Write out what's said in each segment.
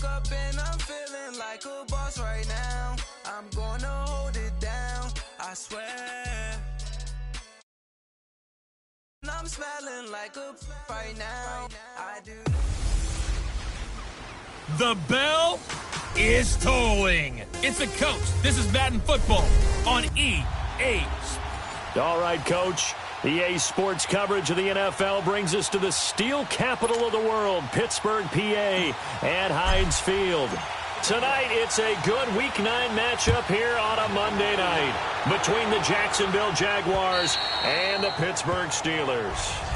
woke up and I'm feeling like a boss right now. I'm gonna hold it down, I swear. I'm smelling like a right now. I do. The bell is tolling. It's the coach. This is Madden Football on EA. All right, Coach. EA Sports coverage of the NFL brings us to the steel capital of the world, Pittsburgh, PA, at Heinz Field. Tonight, it's a good Week 9 matchup here on a Monday night between the Jacksonville Jaguars and the Pittsburgh Steelers.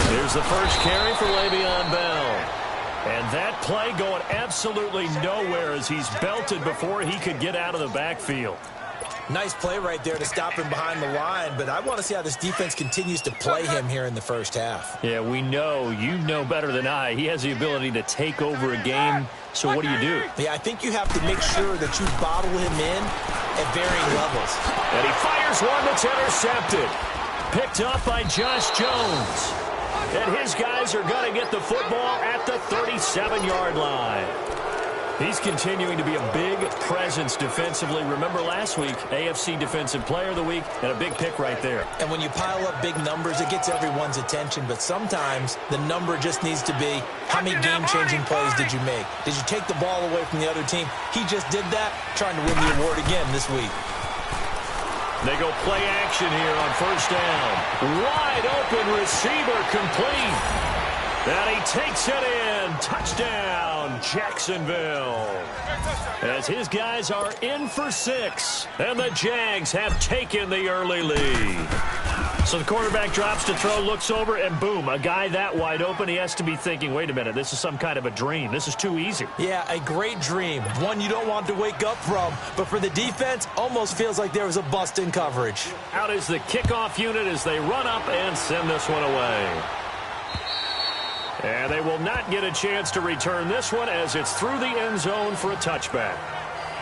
Here's the first carry for Le'Veon Bell. And that play going absolutely nowhere as he's belted before he could get out of the backfield. Nice play right there to stop him behind the line, but I want to see how this defense continues to play him here in the first half. Yeah, we know. You know better than I. He has the ability to take over a game, so what do you do? Yeah, I think you have to make sure that you bottle him in at varying levels. And he fires one that's intercepted. Picked up by Josh Jones. And his guys are going to get the football at the 37-yard line. He's continuing to be a big presence defensively. Remember last week, AFC Defensive Player of the Week, and a big pick right there. And when you pile up big numbers, it gets everyone's attention. But sometimes the number just needs to be, how many game-changing plays did you make? Did you take the ball away from the other team? He just did that, trying to win the award again this week. They go play action here on first down. Wide open receiver complete. And he takes it in. Touchdown, Jacksonville. As his guys are in for 6. And the Jags have taken the early lead. So the quarterback drops to throw, looks over, and boom, a guy that wide open. He has to be thinking, wait a minute, this is some kind of a dream. This is too easy. Yeah, a great dream. One you don't want to wake up from. But for the defense, almost feels like there was a bust in coverage. Out is the kickoff unit as they run up and send this one away. And they will not get a chance to return this one as it's through the end zone for a touchback.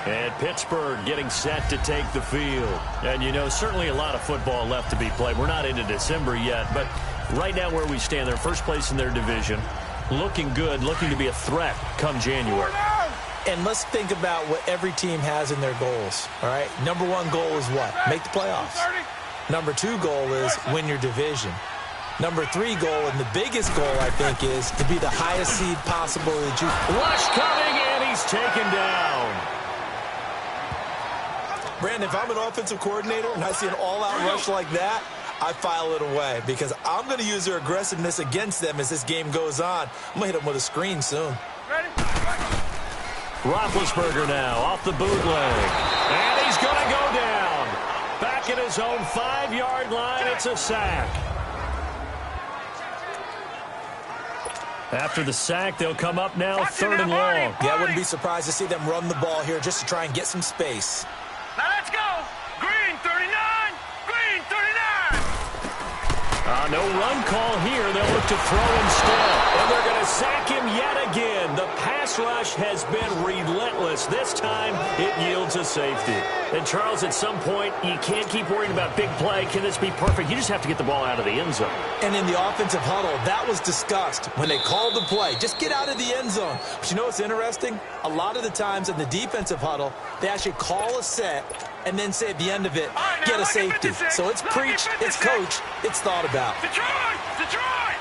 And Pittsburgh getting set to take the field. And, you know, certainly a lot of football left to be played. We're not into December yet, but right now where we stand, they're first place in their division. Looking good, looking to be a threat come January. And let's think about what every team has in their goals, all right? Number 1 goal is what? Make the playoffs. Number 2 goal is win your division. Number 3 goal, and the biggest goal, I think, is to be the highest seed possible that you... Rush coming, and he's taken down. Brandon, if I'm an offensive coordinator and I see an all-out rush like that, I file it away because I'm going to use their aggressiveness against them as this game goes on. I'm going to hit them with a screen soon. Ready? Roethlisberger now off the bootleg. And he's going to go down. Back at his own 5-yard line, it's a sack. After the sack, they'll come up now 3rd and long. Yeah, I wouldn't be surprised to see them run the ball here just to try and get some space. Now let's go. Green 39. Green 39. No run call here. They'll look to throw instead. And they're going to sack him yet again. The pass rush has been relentless. This time, it yields a safety. And, Charles, at some point, you can't keep worrying about big play. Can this be perfect? You just have to get the ball out of the end zone. And in the offensive huddle, that was discussed when they called the play. Just get out of the end zone. But you know what's interesting? A lot of the times in the defensive huddle, they actually call a set and then say at the end of it, get a safety. So it's preach, it's coach, it's thought about. Detroit! Detroit!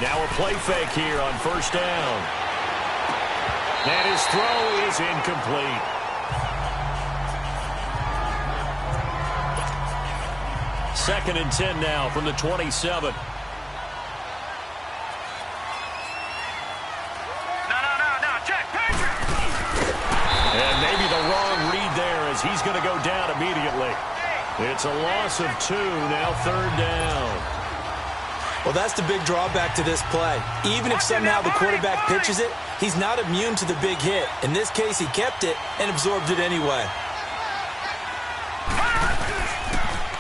Now a play fake here on first down. And his throw is incomplete. Second and 10 now from the 27. And maybe the wrong read there as he's going to go down immediately. It's a loss of 2, now 3rd down. Well, that's the big drawback to this play. Even if somehow the quarterback pitches it, he's not immune to the big hit. In this case, he kept it and absorbed it anyway.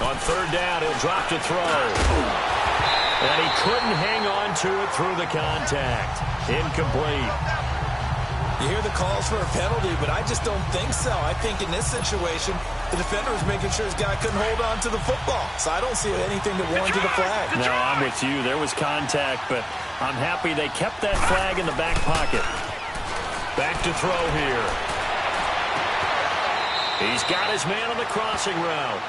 On third down, he'll drop to throw. And he couldn't hang on to it through the contact. Incomplete. You hear the calls for a penalty, but I just don't think so. I think in this situation, the defender was making sure his guy couldn't hold on to the football. So I don't see anything that warranted a flag. No, I'm with you. There was contact, but I'm happy they kept that flag in the back pocket. Back to throw here. He's got his man on the crossing route.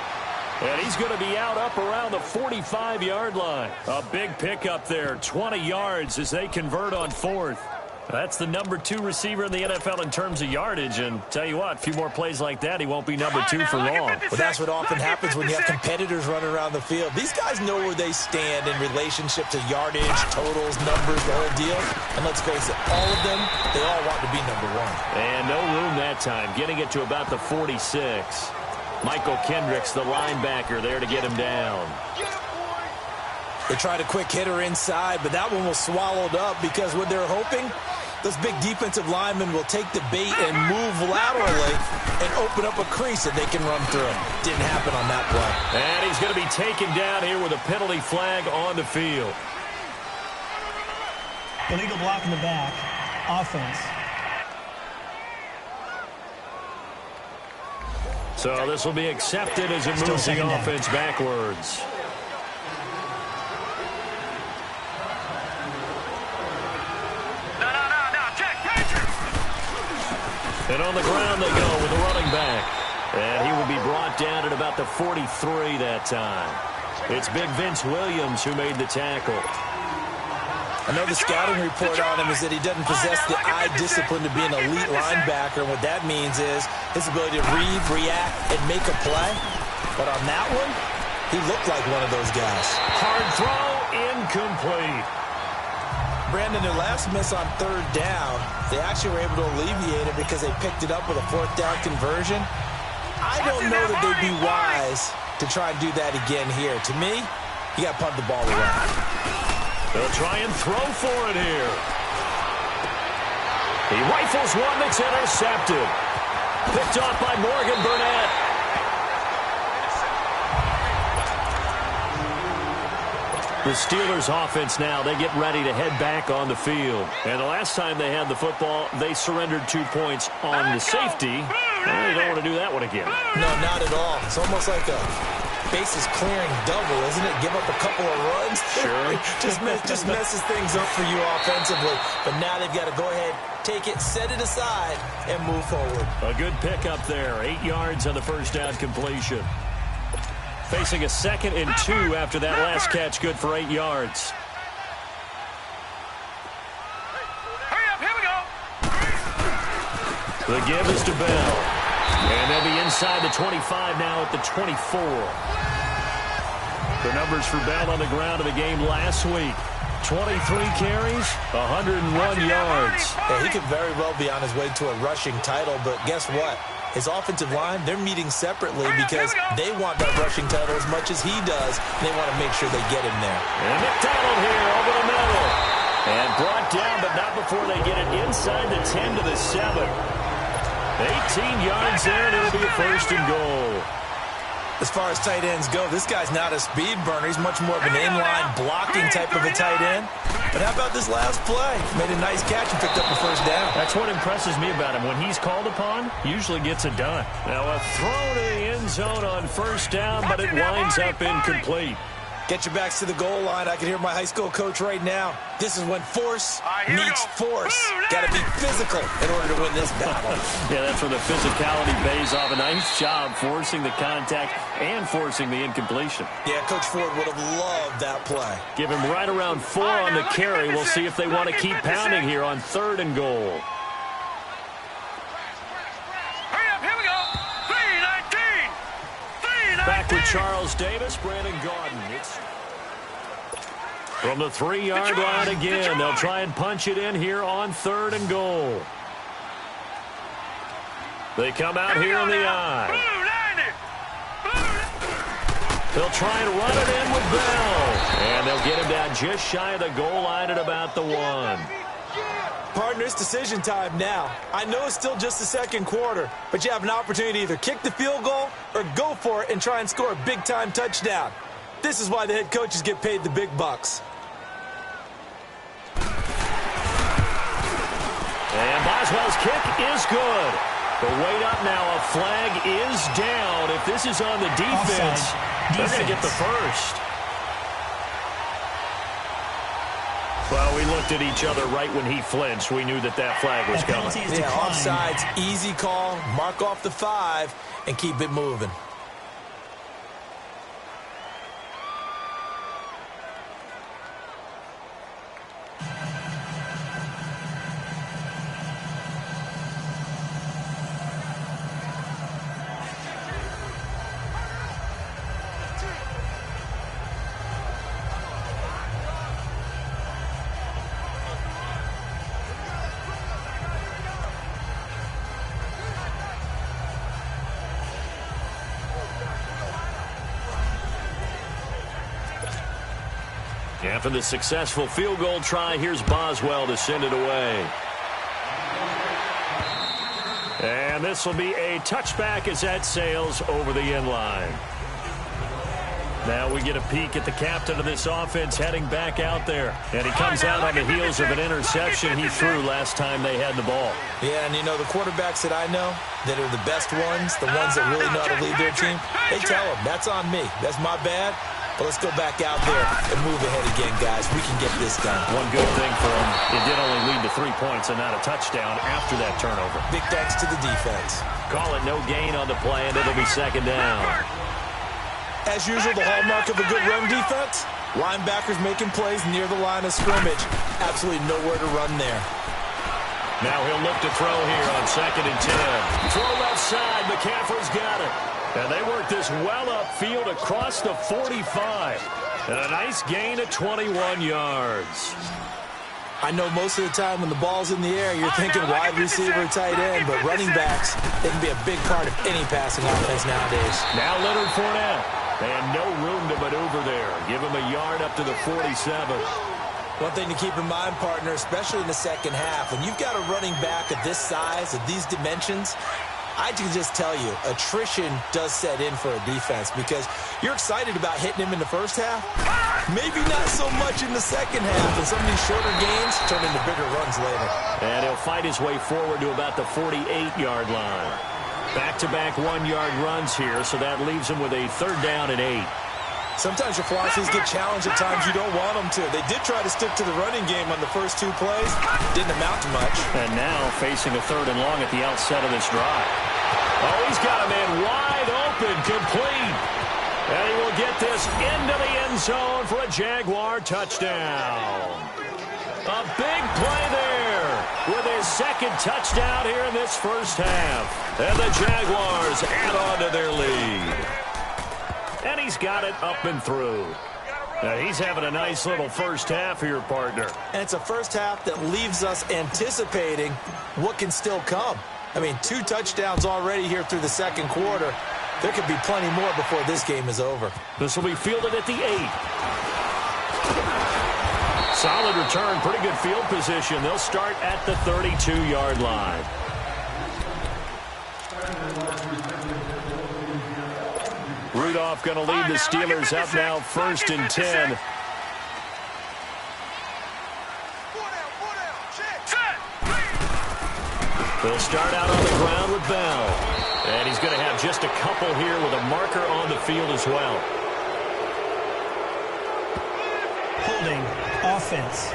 And he's going to be out up around the 45-yard line. A big pickup there, 20 yards as they convert on fourth. That's the number 2 receiver in the NFL in terms of yardage. And tell you what, a few more plays like that, he won't be number 2 for long. Well, that's what often happens when you have competitors running around the field. These guys know where they stand in relationship to yardage, totals, numbers, the whole deal. And let's face it, all of them, they all want to be number 1. And no room that time, getting it to about the 46. Michael Kendricks, the linebacker, there to get him down. They tried a quick hitter inside, but that one was swallowed up because what they're hoping, those big defensive linemen will take the bait and move laterally and open up a crease that they can run through. Didn't happen on that play. And he's going to be taken down here with a penalty flag on the field. Illegal block in the back. Offense. So this will be accepted as it moves the offense backwards. And on the ground they go with the running back. And he will be brought down at about the 43 that time. It's big Vince Williams who made the tackle. I know the scouting report on him is that he doesn't possess the eye discipline to be an elite linebacker. And what that means is his ability to read, react, and make a play. But on that one, he looked like one of those guys. Hard throw, incomplete. Brandon, their last miss on third down, they actually were able to alleviate it because they picked it up with a fourth down conversion. I don't know that they'd be wise to try and do that again here. To me, you got to punt the ball around. They'll try and throw for it here. He rifles one that's intercepted. Picked off by Morgan Burnett. The Steelers offense now, they get ready to head back on the field. And the last time they had the football, they surrendered 2 points on the safety. Well, they don't want to do that one again. No, not at all. It's almost like a bases clearing double, isn't it? Give up a couple of runs. Sure. just messes things up for you offensively. But now they've got to go ahead, take it, set it aside, and move forward. A good pickup there. 8 yards on the first down completion. Facing a 2nd and 2 after that last catch, good for 8 yards. Hurry up, here we go. The give is to Bell. And they'll be inside the 25 now at the 24. The numbers for Bell on the ground of the game last week. 23 carries, 101 yards. Yeah, he could very well be on his way to a rushing title, but guess what? His offensive line, they're meeting separately because they want that rushing title as much as he does. They want to make sure they get him there. And McDonald here over the middle. And brought down, but not before they get it inside the 10 to the 7. 18 yards there, and it'll be a 1st and goal. As far as tight ends go, this guy's not a speed burner. He's much more of an inline blocking type of a tight end. But how about this last play? Made a nice catch and picked up a first down. That's what impresses me about him. When he's called upon, usually gets it done. Now a throw to the end zone on first down, but it winds up incomplete. Get your backs to the goal line. I can hear my high school coach right now. This is when force meets force. Got to be physical in order to win this battle. Yeah, that's where the physicality pays off. A nice job forcing the contact and forcing the incompletion. Yeah, Coach Ford would have loved that play. Give him right around 4 on the carry. We'll see if they want to keep pounding here on 3rd and goal. Hurry up, here we go. 3-19. 3-19. Back with Charles Davis, Brandon Gaudin. It's from the 3-yard line again. They'll try and punch it in here on 3rd and goal. They come out here in the eye. They'll try and run it in with Bell. And they'll get him down just shy of the goal line at about the 1. Partner, it's decision time now. I know it's still just the second quarter, but you have an opportunity to either kick the field goal or go for it and try and score a big-time touchdown. This is why the head coaches get paid the big bucks. And Boswell's kick is good. But wait up now, a flag is down. If this is on the defense, they're going to get the first. Well, we looked at each other right when he flinched. We knew that that flag was coming. Yeah, offsides, easy call, mark off the 5, and keep it moving. After the successful field goal try, here's Boswell to send it away. And this will be a touchback as that sails over the end line. Now we get a peek at the captain of this offense heading back out there. And he comes out on the heels of an interception he threw last time they had the ball. Yeah, and you know, the quarterbacks that I know that are the best ones, the ones that really know how to lead their team, they tell them, that's on me. That's my bad. But let's go back out there and move ahead again, guys. We can get this done. One good thing for him, it did only lead to 3 points and not a touchdown after that turnover. Big thanks to the defense. Call it no gain on the play, and it'll be second down. As usual, the hallmark of a good run defense, linebackers making plays near the line of scrimmage. Absolutely nowhere to run there. Now he'll look to throw here on 2nd and 10. Throw left side, McCaffrey's got it. And they work this well upfield across the 45. And a nice gain of 21 yards. I know most of the time when the ball's in the air, you're thinking wide receiver, tight end, but running backs, they can be a big part of any passing offense nowadays. Now Leonard Fournette. And no room to maneuver there. Give him a yard up to the 47. One thing to keep in mind, partner, especially in the second half, when you've got a running back of this size, of these dimensions, I can just tell you, attrition does set in for a defense because you're excited about hitting him in the first half. Maybe not so much in the second half, and some of these shorter gains turn into bigger runs later. And he'll fight his way forward to about the 48-yard line. Back-to-back 1-yard runs here, so that leaves him with a 3rd down and 8. Sometimes your philosophies get challenged at times you don't want them to. They did try to stick to the running game on the first 2 plays. Didn't amount to much. And now facing a 3rd and long at the outset of this drive. Oh, he's got a man wide open, complete. And he will get this into the end zone for a Jaguar touchdown. A big play there with his 2nd touchdown here in this first half. And the Jaguars add on to their lead. And he's got it up and through. Now he's having a nice little first half here, partner. And it's a first half that leaves us anticipating what can still come. I mean, 2 touchdowns already here through the second quarter. There could be plenty more before this game is over. This will be fielded at the 8. Solid return, pretty good field position. They'll start at the 32-yard line. Rudolph going to lead the Steelers up now 1st and 10. They'll start out on the ground with Bell. And he's going to have just a couple here with a marker on the field as well. Holding offense.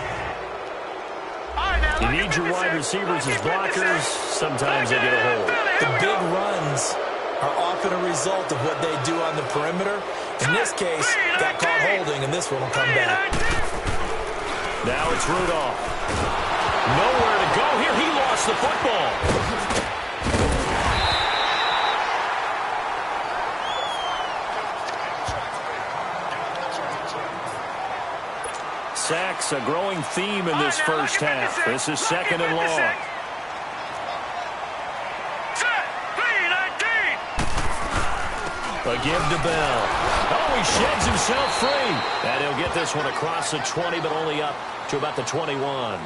You need your wide receivers as blockers. Sometimes they get a hold. The big runs are often a result of what they do on the perimeter. In this case, got caught holding, and this one will come back. Now it's Rudolph. Nowhere to go here. He lost the football. Sacks, a growing theme in this first half. This is 2nd and long. A give to Bell. Oh, he sheds himself free. And he'll get this one across the 20, but only up to about the 21.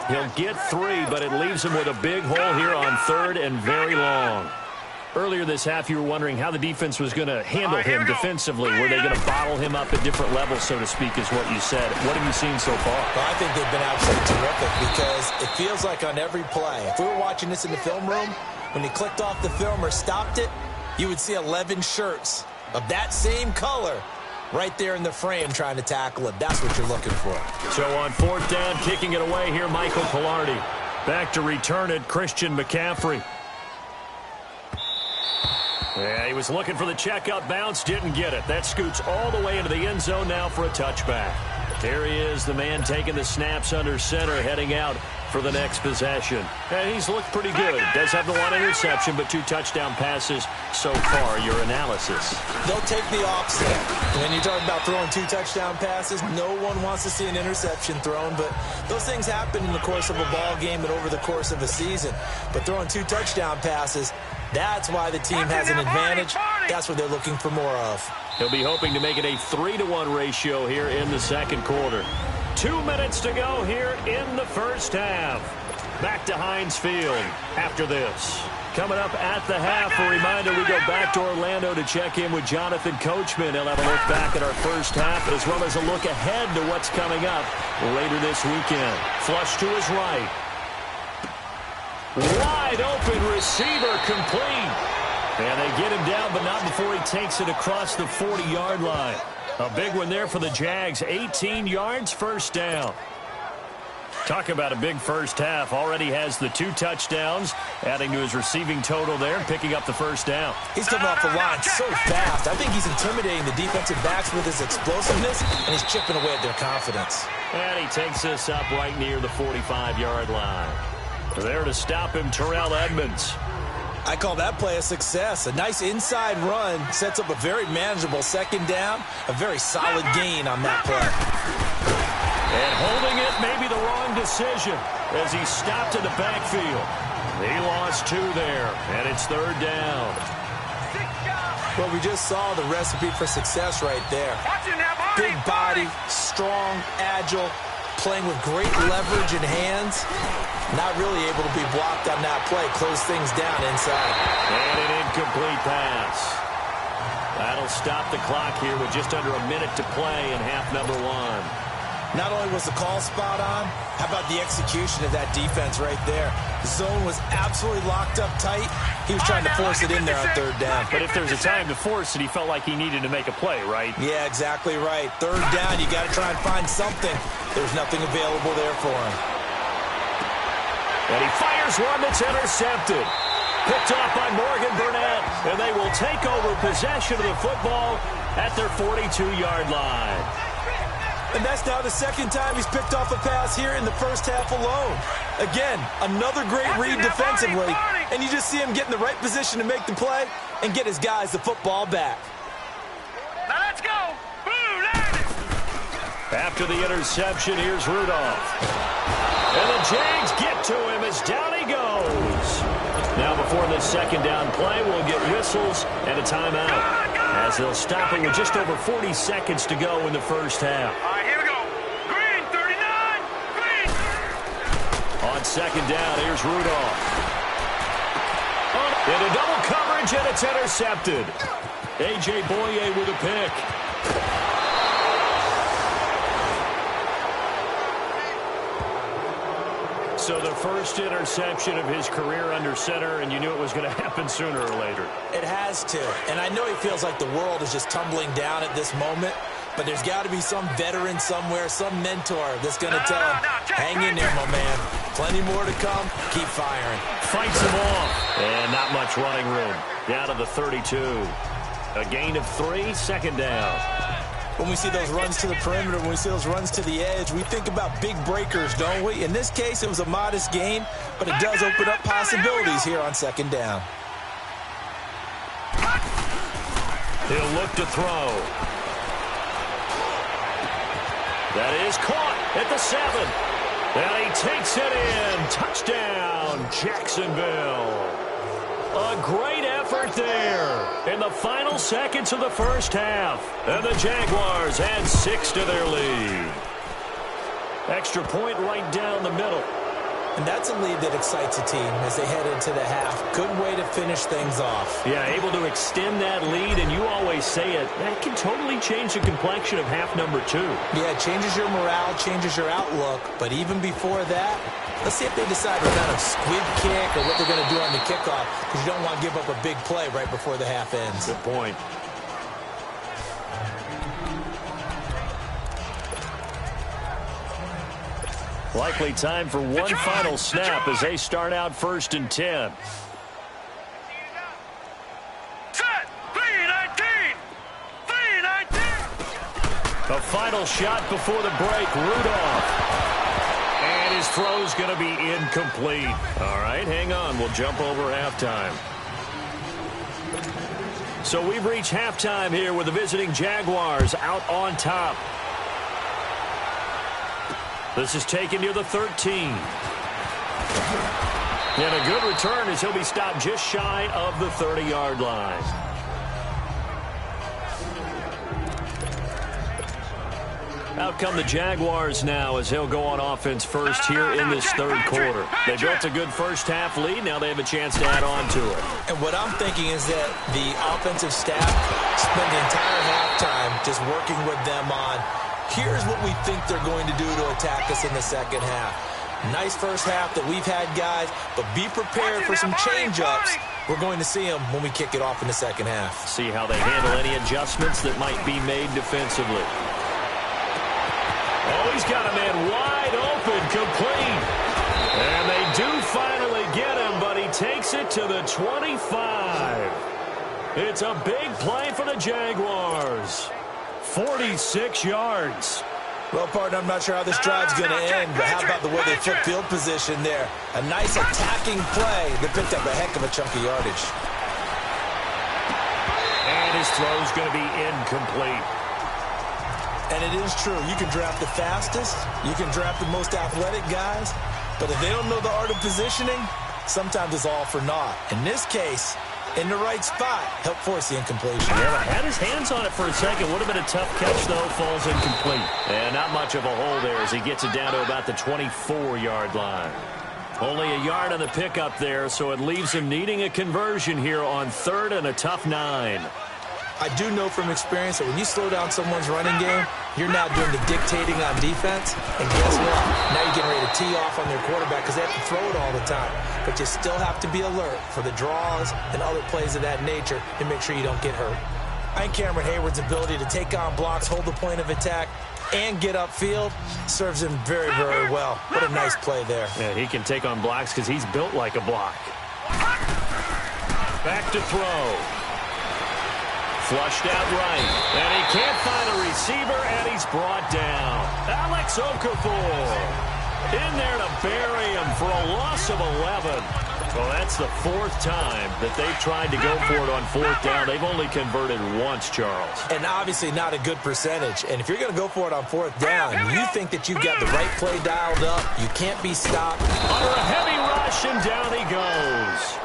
He'll get 3, but it leaves him with a big hole here on 3rd and very long. Earlier this half, you were wondering how the defense was going to handle him defensively. Were they going to bottle him up at different levels, so to speak, is what you said. What have you seen so far? Well, I think they've been absolutely terrific because it feels like on every play, if we were watching this in the film room, when he clicked off the film or stopped it, you would see 11 shirts of that same color right there in the frame trying to tackle him. That's what you're looking for. So on 4th down, kicking it away here, Michael Pilardi. Back to return it, Christian McCaffrey. Yeah, he was looking for the checkout bounce, didn't get it. That scoots all the way into the end zone now for a touchback. There he is, the man taking the snaps under center, heading out for the next possession. And he's looked pretty good. Does have the 1 interception, but 2 touchdown passes so far. Your analysis? They'll take the offset. When you're talking about throwing 2 touchdown passes, no one wants to see an interception thrown, but those things happen in the course of a ball game and over the course of a season. But throwing 2 touchdown passes, that's why the team has an advantage. That's what they're looking for more of. He'll be hoping to make it a 3-to-1 ratio here in the second quarter. 2 minutes to go here in the first half. Back to Heinz Field after this. Coming up at the half, a reminder, we go back to Orlando to check in with Jonathan Coachman. He'll have a look back at our first half as well as a look ahead to what's coming up later this weekend. Flush to his right. Wide open receiver complete. And they get him down, but not before he takes it across the 40-yard line. A big one there for the Jags. 18 yards, first down. Talk about a big first half. Already has the 2 touchdowns, adding to his receiving total there and picking up the first down. He's coming off the line so fast. I think he's intimidating the defensive backs with his explosiveness, and he's chipping away at their confidence. And he takes this up right near the 45-yard line. There to stop him, Terrell Edmonds. I call that play a success. A nice inside run sets up a very manageable second down, a very solid gain on that play. And holding it may be the wrong decision as he stopped in the backfield. He lost 2 there, and it's 3rd down. Well, we just saw the recipe for success right there. Big body, strong, agile, playing with great leverage in hands. Not really able to be blocked on that play. Close things down inside. And an incomplete pass. That'll stop the clock here with just under a minute to play in half number 1. Not only was the call spot on, how about the execution of that defense right there? The zone was absolutely locked up tight. He was trying to force it in there on 3rd down. But if there's a time to force it, he felt like he needed to make a play, right? Yeah, exactly right. 3rd down, you got to try and find something. There's nothing available there for him. And he fires one that's intercepted. Picked off by Morgan Burnett. And they will take over possession of the football at their 42-yard line. And that's now the 2nd time he's picked off a pass here in the first half alone. Again, another great read defensively. And you just see him get in the right position to make the play and get his guys the football back. Now let's go. After the interception, here's Rudolph. And the Jags get to him as down he goes. Now before this second down play, we'll get whistles and a timeout as they'll stop it with just over 40 seconds to go in the first half. All right, here we go. Green, 39. Green. On second down, here's Rudolph. Into double coverage, and it's intercepted. A.J. Boye with a pick. So the first interception of his career under center, and you knew it was going to happen sooner or later. It has to. And I know he feels like the world is just tumbling down at this moment, but there's got to be some veteran somewhere, some mentor that's going to tell him, hang in there, my man. Plenty more to come. Keep firing. Fights him off. And not much running room. Down to the 32. A gain of 3, second down. When we see those runs to the perimeter, when we see those runs to the edge, we think about big breakers, don't we? In this case, it was a modest gain, but it does open up possibilities here on second down. He'll look to throw. That is caught at the 7. And he takes it in. Touchdown, Jacksonville. A great effort there in the final seconds of the first half. And the Jaguars add 6 to their lead. Extra point right down the middle. And that's a lead that excites a team as they head into the half. Good way to finish things off. Yeah, able to extend that lead, and you always say it, that can totally change the complexion of half number 2. Yeah, it changes your morale, changes your outlook. But even before that, let's see if they decide to kind of squib kick or what they're going to do on the kickoff, because you don't want to give up a big play right before the half ends. Good point. Likely time for one final snap as they start out 1st and 10. Set. 3-19. 3-19. A final shot before the break. Rudolph. And his throw's going to be incomplete. All right, hang on. We'll jump over halftime. So we've reached halftime here with the visiting Jaguars out on top. This is taken near the 13. And a good return as he'll be stopped just shy of the 30-yard line. Out come the Jaguars now as they'll go on offense first here in this third quarter. They built a good first half lead. Now they have a chance to add on to it. And what I'm thinking is that the offensive staff spend the entire halftime just working with them on, here's what we think they're going to do to attack us in the second half. Nice first half that we've had, guys, but be prepared for some change-ups. We're going to see them when we kick it off in the second half. See how they handle any adjustments that might be made defensively. Oh, he's got a man wide open, complete. And they do finally get him, but he takes it to the 25. It's a big play for the Jaguars. 46 yards. Well, partner, I'm not sure how this drive's going to end, but how about the way they flip field position there? A nice attacking play that picked up a heck of a chunk of yardage. And his throw's going to be incomplete. And it is true. You can draft the fastest. You can draft the most athletic guys. But if they don't know the art of positioning, sometimes it's all for naught. In this case, in the right spot, help force the incompletion. Yeah, had his hands on it for a second. Would have been a tough catch, though. Falls incomplete. And not much of a hole there as he gets it down to about the 24-yard line. Only a yard on the pickup there, so it leaves him needing a conversion here on 3rd and a tough 9. I do know from experience that when you slow down someone's running game, you're now doing the dictating on defense. And guess what? Now you're getting ready to tee off on their quarterback because they have to throw it all the time. But you still have to be alert for the draws and other plays of that nature to make sure you don't get hurt. I think Cameron Hayward's ability to take on blocks, hold the point of attack, and get upfield serves him very, very well. What a nice play there. Yeah, he can take on blocks because he's built like a block. Back to throw. Flushed out right. And he can't find a receiver, and he's brought down. Alex Okafor in there to bury him for a loss of 11. Well, that's the 4th time that they've tried to go for it on 4th down. They've only converted once, Charles. And obviously not a good percentage. And if you're going to go for it on 4th down, you think that you've got the right play dialed up. You can't be stopped. Under a heavy rush, and down he goes.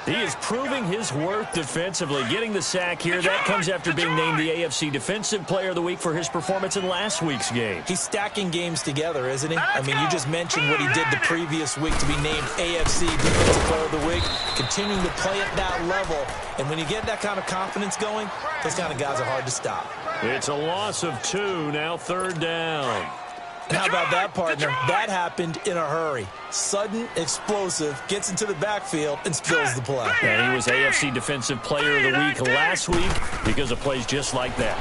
He is proving his worth defensively, getting the sack here. That comes after being named the AFC Defensive Player of the Week for his performance in last week's game. He's stacking games together, isn't he? I mean, you just mentioned what he did the previous week to be named AFC Defensive Player of the Week, continuing to play at that level. And when you get that kind of confidence going, those kind of guys are hard to stop. It's a loss of 2, now 3rd down. And how about that, partner? That happened in a hurry. Sudden, explosive, gets into the backfield, and spills the play. And he was AFC Defensive Player of the Week last week because of plays just like that.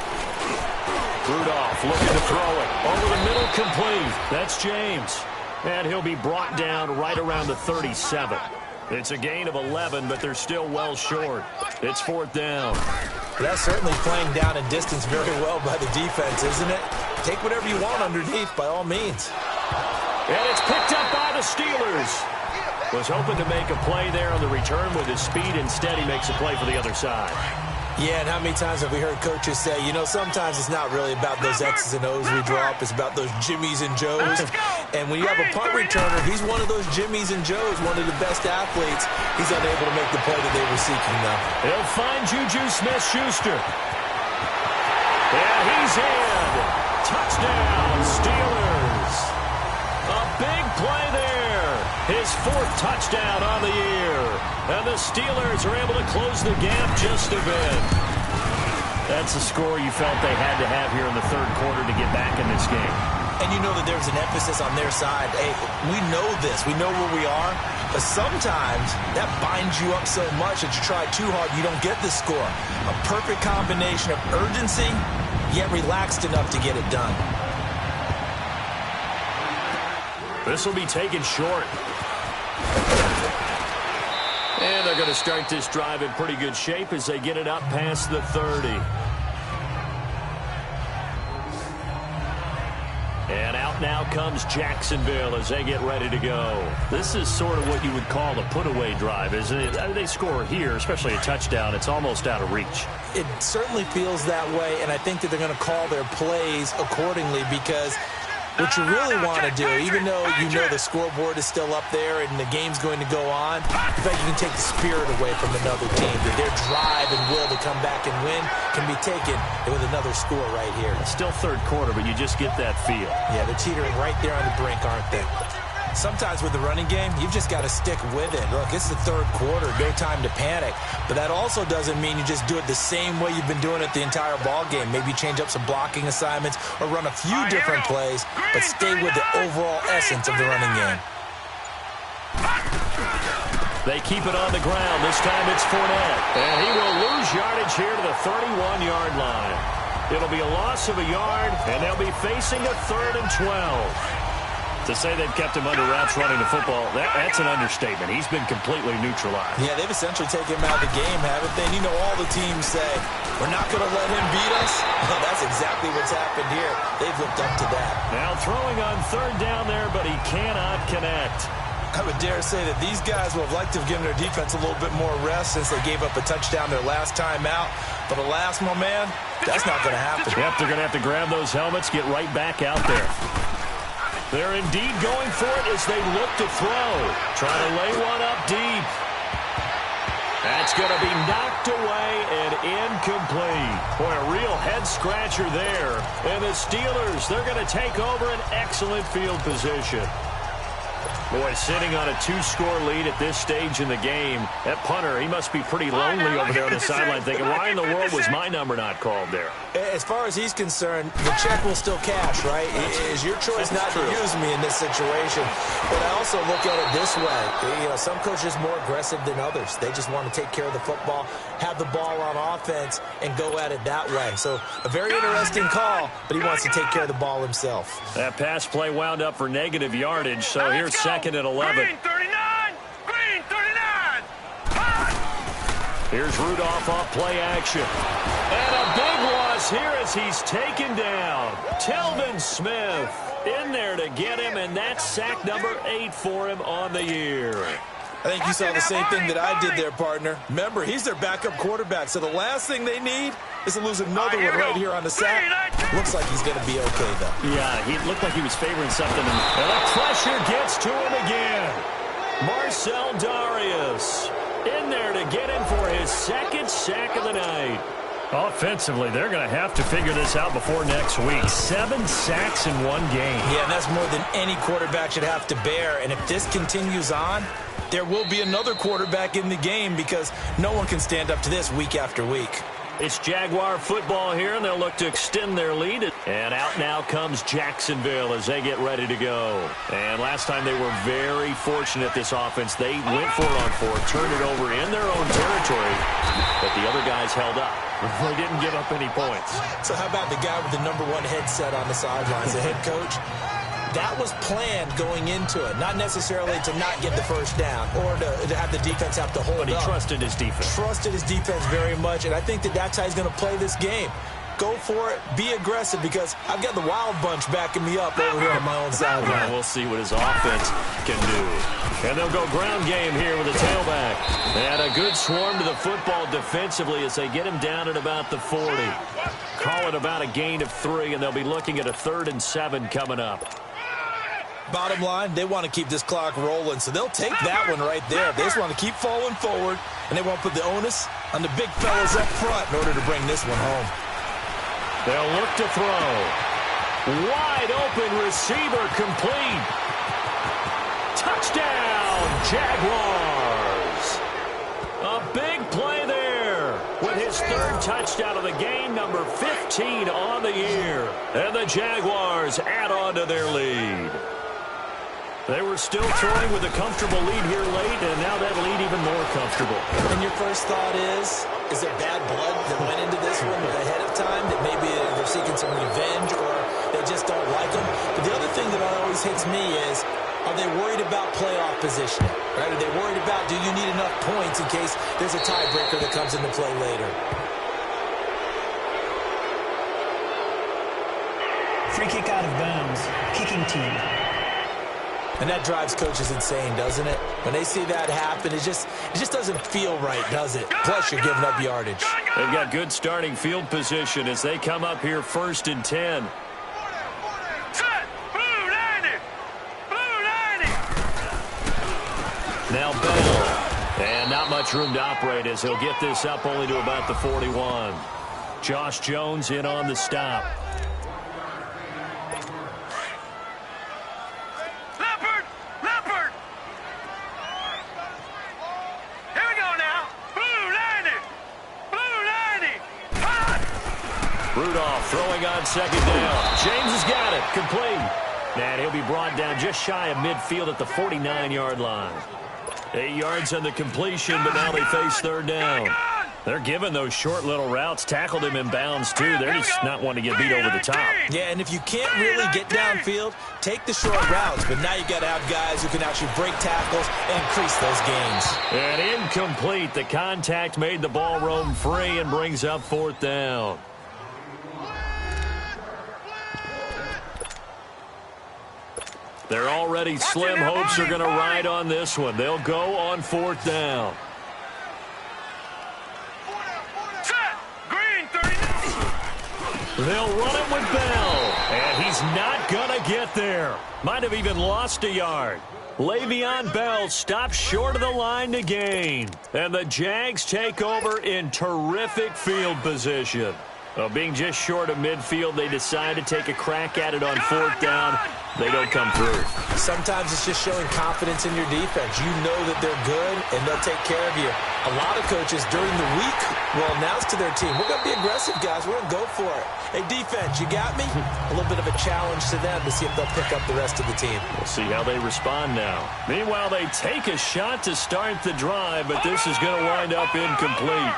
Rudolph looking to throw it. Over the middle, complete. That's James. And he'll be brought down right around the 37. It's a gain of 11, but they're still well short. It's 4th down. That's certainly playing down and distance very well by the defense, isn't it? Take whatever you want underneath, by all means. And it's picked up by the Steelers. Was hoping to make a play there on the return with his speed. Instead, he makes a play for the other side. Yeah, and how many times have we heard coaches say, you know, sometimes it's not really about those X's and O's we draw up. It's about those Jimmies and Joes. And when you have a punt returner, he's one of those Jimmies and Joes, one of the best athletes. He's unable to make the play that they were seeking, though. He'll find Juju Smith-Schuster. And he's in. Touchdown, Steelers. A big play there. His 4th touchdown on the year. And the Steelers are able to close the gap just a bit. That's a score you felt they had to have here in the 3rd quarter to get back in this game. And you know that there's an emphasis on their side. Hey, we know this. We know where we are. But sometimes that binds you up so much that you try too hard, you don't get the score. A perfect combination of urgency, yet relaxed enough to get it done. This will be taken short. And they're going to start this drive in pretty good shape as they get it up past the 30. And out now comes Jacksonville as they get ready to go. This is sort of what you would call a put-away drive, isn't it? I mean, they score here, especially a touchdown. It's almost out of reach. It certainly feels that way, and I think that they're going to call their plays accordingly because what you really want to do, even though you know the scoreboard is still up there and the game's going to go on, in fact, you can take the spirit away from another team. That their drive and will to come back and win can be taken with another score right here. It's still 3rd quarter, but you just get that feel. Yeah, they're teetering right there on the brink, aren't they? Sometimes with the running game, you've just got to stick with it. Look, it's the 3rd quarter, no time to panic. But that also doesn't mean you just do it the same way you've been doing it the entire ball game. Maybe change up some blocking assignments or run a few different plays, but stay with the overall essence of the running game. They keep it on the ground. This time it's Fournette. And he will lose yardage here to the 31-yard line. It'll be a loss of a yard, and they'll be facing a 3rd and 12. To say they've kept him under wraps running the football, that's an understatement. He's been completely neutralized. Yeah, they've essentially taken him out of the game, haven't they? And you know all the teams say, we're not going to let him beat us. Well, that's exactly what's happened here. They've lived up to that. Now throwing on 3rd down there, but he cannot connect. I would dare say that these guys would have liked to have given their defense a little bit more rest since they gave up a touchdown their last time out. But alas, my man, that's not going to happen. Yep, they're going to have to grab those helmets, get right back out there. They're indeed going for it as they look to throw. Trying to lay one up deep. That's going to be knocked away and incomplete. Boy, a real head-scratcher there. And the Steelers, they're going to take over an excellent field position. Boy, sitting on a 2-score lead at this stage in the game, that punter, he must be pretty lonely over there on the sideline thinking, why in the world was my number not called there? As far as he's concerned, the check will still cash, right? It is your choice not to use me in this situation. But I also look at it this way. You know, some coaches are more aggressive than others. They just want to take care of the football, have the ball on offense, and go at it that way. So a very interesting call, but he wants to take care of the ball himself. That pass play wound up for negative yardage, so here's 2nd and 11. Green 39! Green 39! Here's Rudolph off play action. And a big loss here as he's taken down. Telvin Smith in there to get him, and that's sack number 8 for him on the year. I think you saw the same thing that I did there, partner. Remember, he's their backup quarterback, so the last thing they need is to lose another one right here on the sack. Looks like he's going to be okay, though. Yeah, he looked like he was favoring something, and the pressure gets to him again. Marcel Darius in there to get him for his 2nd sack of the night. Offensively, they're going to have to figure this out before next week. 7 sacks in one game. Yeah, and that's more than any quarterback should have to bear. And if this continues on, there will be another quarterback in the game because no one can stand up to this week after week. It's Jaguar football here, and they'll look to extend their lead. And out now comes Jacksonville as they get ready to go. And last time they were very fortunate, this offense. They went for it on 4, turned it over in their own territory, but the other guys held up. They didn't give up any points. So how about the guy with the #1 headset on the sidelines, the head coach? That was planned going into it, not necessarily to not get the first down or to have the defense have to hold up. But he trusted his defense. Trusted his defense very much, and I think that that's how he's going to play this game. Go for it, be aggressive, because I've got the wild bunch backing me up over here on my own sideline. We'll see what his offense can do. And they'll go ground game here with a tailback. And a good swarm to the football defensively as they get him down at about the 40. Call it about a gain of 3, and they'll be looking at a 3rd and 7 coming up. Bottom line, they want to keep this clock rolling, so they'll take that one right there. They just want to keep falling forward, and they won't put the onus on the big fellas up front in order to bring this one home. They'll look to throw. Wide open receiver complete. Touchdown, Jaguars. A big play there with his third touchdown of the game, number 15 on the year. And the Jaguars add on to their lead. They were still throwing with a comfortable lead here late, and now that lead even more comfortable. And your first thought is there bad blood that went into this one ahead of time, that maybe they're seeking some revenge or they just don't like them? But the other thing that always hits me is, are they worried about playoff positioning? Right? Are they worried about, do you need enough points in case there's a tiebreaker that comes into play later? Free kick out of bounds. Kicking team. And that drives coaches insane, doesn't it? When they see that happen, it just doesn't feel right, does it? Plus, you're giving up yardage. They've got good starting field position as they come up here 1st and 10. Now Bell. And not much room to operate as he'll get this up only to about the 41. Josh Jones in on the stop. Rudolph throwing on 2nd down. James has got it. Complete. And he'll be brought down just shy of midfield at the 49-yard line. 8 yards on the completion, but now they face 3rd down. They're giving those short little routes. Tackled him in bounds, too. They're just not wanting to get beat over the top. Yeah, and if you can't really get downfield, take the short routes. But now you got to have guys who can actually break tackles and increase those gains. And incomplete. The contact made the ball roam free and brings up 4th down. They're already slim hopes are going to ride on this one. They'll go on 4th down. They'll run it with Bell, and he's not going to get there. Might have even lost a yard. Le'Veon Bell stops short of the line to gain. And the Jags take over in terrific field position. Being just short of midfield, they decide to take a crack at it on 4th down. They don't come through. Sometimes it's just showing confidence in your defense. You know that they're good, and they'll take care of you. A lot of coaches during the week will announce to their team, we're going to be aggressive, guys. We're going to go for it. Hey, defense, you got me? A little bit of a challenge to them to see if they'll pick up the rest of the team. We'll see how they respond now. Meanwhile, they take a shot to start the drive, but this is going to wind up incomplete.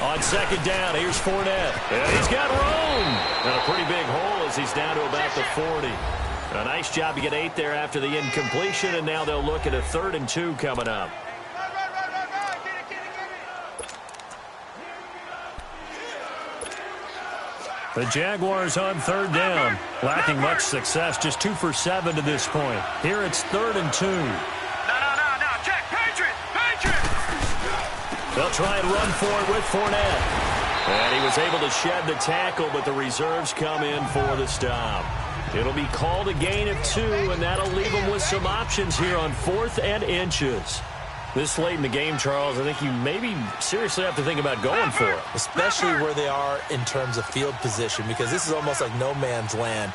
On 2nd down, here's Fournette. And he's got room. And a pretty big hole as he's down to about the 40. A nice job to get 8 there after the incompletion, and now they'll look at a 3rd and 2 coming up. The Jaguars on 3rd down. Lacking much success, just 2 for 7 to this point. Here it's 3rd and 2. They'll try and run for it with Fournette. And he was able to shed the tackle, but the reserves come in for the stop. It'll be called a gain of 2, and that'll leave them with some options here on 4th and inches. This late in the game, Charles, I think you maybe seriously have to think about going for it. Especially where they are in terms of field position, because this is almost like no man's land.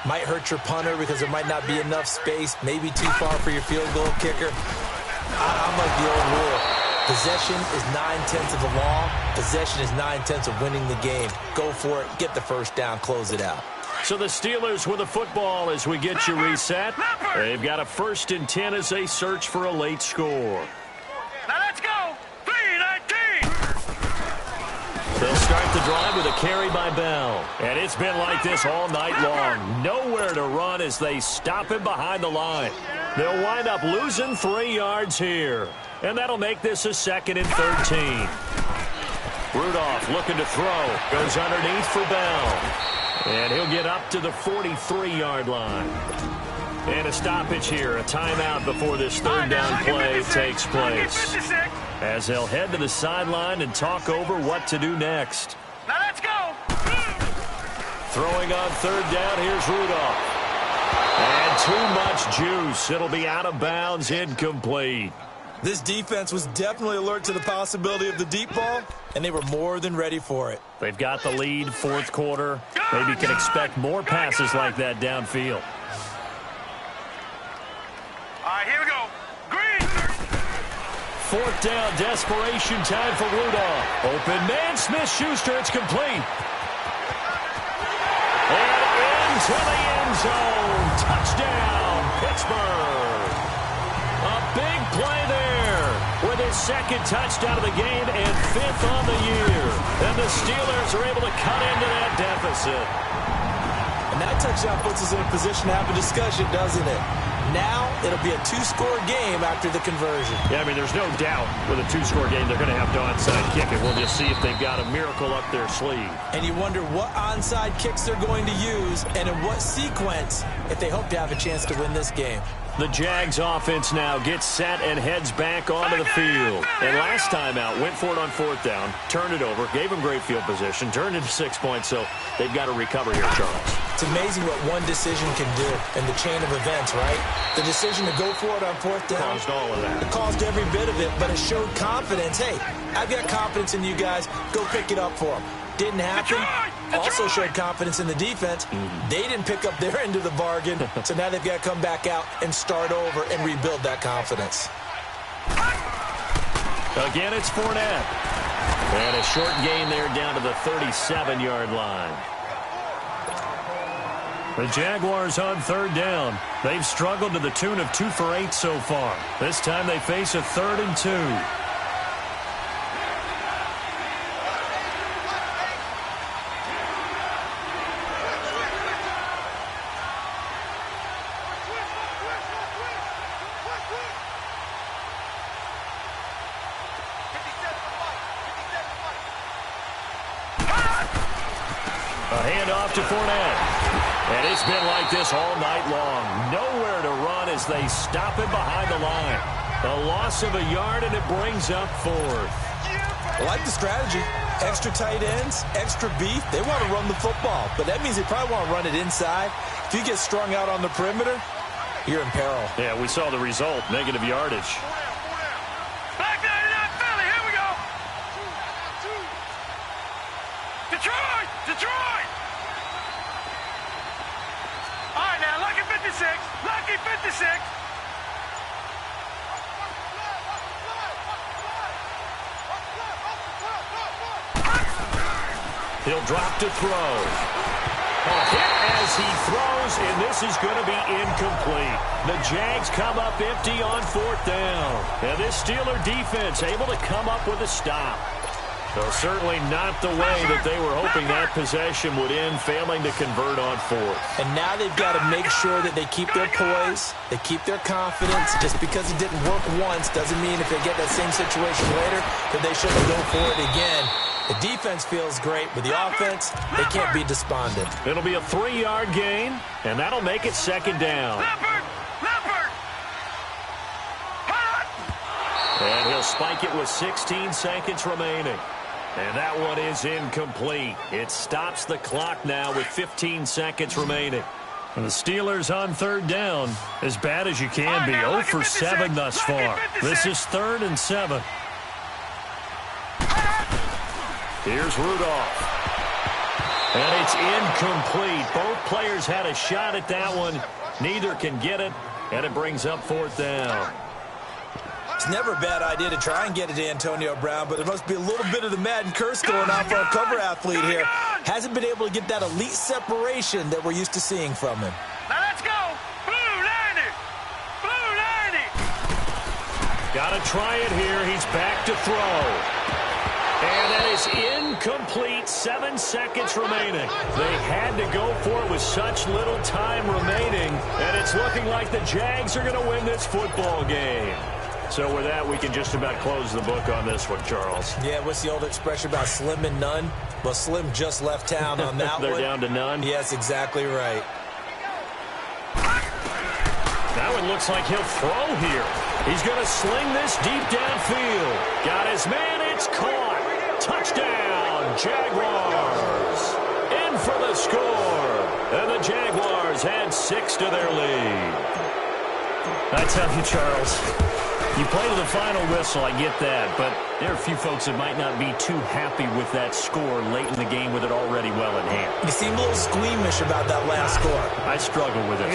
Might hurt your punter because there might not be enough space, maybe too far for your field goal kicker. I'm like the old rule. Possession is 9/10 of the law. Possession is 9/10 of winning the game. Go for it. Get the 1st down. Close it out. So the Steelers with the football as we get you reset. They've got a 1st and 10 as they search for a late score. Now let's go. 3-19. They'll start the drive with a carry by Bell. And it's been like this all night long. Nowhere to run as they stop him behind the line. They'll wind up losing 3 yards here. And that'll make this a 2nd and 13. Rudolph looking to throw. Goes underneath for Bell. And he'll get up to the 43-yard line. And a stoppage here. A timeout before this 3rd down play takes place. As they'll head to the sideline and talk over what to do next. Now let's go. Throwing on 3rd down, here's Rudolph. And too much juice. It'll be out of bounds, incomplete. This defense was definitely alert to the possibility of the deep ball, and they were more than ready for it. They've got the lead, fourth quarter. Maybe can expect more passes like that downfield. All right, here we go. Green. Fourth down, desperation time for Rudolph. Open man, Smith-Schuster, it's complete. And into the end zone. Touchdown, Pittsburgh. A big play there with his second touchdown of the game and fifth on the year. And the Steelers are able to cut into that deficit. And that touchdown puts us in a position to have a discussion, doesn't it? Now it'll be a two-score game after the conversion. Yeah, I mean, there's no doubt with a two-score game they're going to have to onside kick it. We'll just see if they've got a miracle up their sleeve. And you wonder what onside kicks they're going to use and in what sequence if they hope to have a chance to win this game. The Jags offense now gets set and heads back onto the field. And last time out, went for it on fourth down, turned it over, gave them great field position, turned it to 6 points, so they've got to recover here, Charles. It's amazing what one decision can do in the chain of events, right? The decision to go for it on fourth down. Caused all of that. It caused every bit of it, but it showed confidence. Hey, I've got confidence in you guys. Go pick it up for them. Didn't happen. Also showed confidence in the defense. They didn't pick up their end of the bargain, so now they've got to come back out and start over and rebuild that confidence. Again, it's Fournette. And a short gain there down to the 37-yard line. The Jaguars on third down. They've struggled to the tune of 2 for 8 so far. This time they face a 3rd and 2. A handoff to Fournette. And it's been like this all night long. Nowhere to run as they stop him behind the line. A loss of a yard, and it brings up 4th. I like the strategy. Extra tight ends, extra beef. They want to run the football, but that means they probably want to run it inside. If you get strung out on the perimeter, you're in peril. Yeah, we saw the result, negative yardage. Back 99 Philly, here we go. Detroit, Detroit. All right, now, lucky 56, lucky 56. He'll drop to throw. A hit as he throws, and this is going to be incomplete. The Jags come up empty on fourth down. And this Steeler defense able to come up with a stop. So certainly not the way that they were hoping that possession would end, failing to convert on fourth. And now they've got to make sure that they keep their poise, they keep their confidence. Just because it didn't work once doesn't mean if they get that same situation later that they shouldn't go for it again. The defense feels great, but the offense, they can't be despondent. It'll be a 3-yard gain, and that'll make it second down. And he'll spike it with 16 seconds remaining. And that one is incomplete. It stops the clock now with 15 seconds remaining. And the Steelers on third down, as bad as you can be, 0 for 7 thus far. This is 3rd and 7. Here's Rudolph. And it's incomplete. Both players had a shot at that one. Neither can get it, and it brings up 4th down. It's never a bad idea to try and get it to Antonio Brown, but there must be a little bit of the Madden curse going on for our cover athlete here. Hasn't been able to get that elite separation that we're used to seeing from him. Now let's go. Blue 90. Blue 90. Got to try it here. He's back to throw. And that is incomplete. 7 seconds remaining. They had to go for it with such little time remaining, and it's looking like the Jags are going to win this football game. So with that, we can just about close the book on this one, Charles. Yeah, what's the old expression about slim and none? Well, Slim just left town on that They're one. down to none? Yes, exactly right. Now it looks like he'll throw here. He's going to sling this deep downfield. Got his man, it's caught. Touchdown, Jaguars. In for the score. And the Jaguars add 6 to their lead. I tell you, Charles, you play to the final whistle, I get that, but there are a few folks that might not be too happy with that score late in the game with it already well in hand. You seem a little squeamish about that last score. I struggle with it.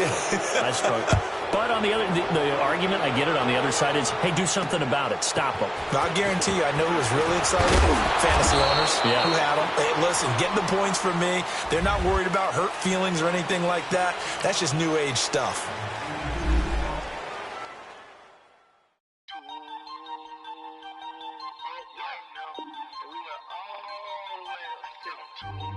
I struggle. But on the other, the argument, I get it, on the other side is, hey, do something about it. Stop them. I guarantee you, I know who was really excited. Fantasy owners who had them. Hey, listen, get the points for me. They're not worried about hurt feelings or anything like that. That's just new age stuff. We were all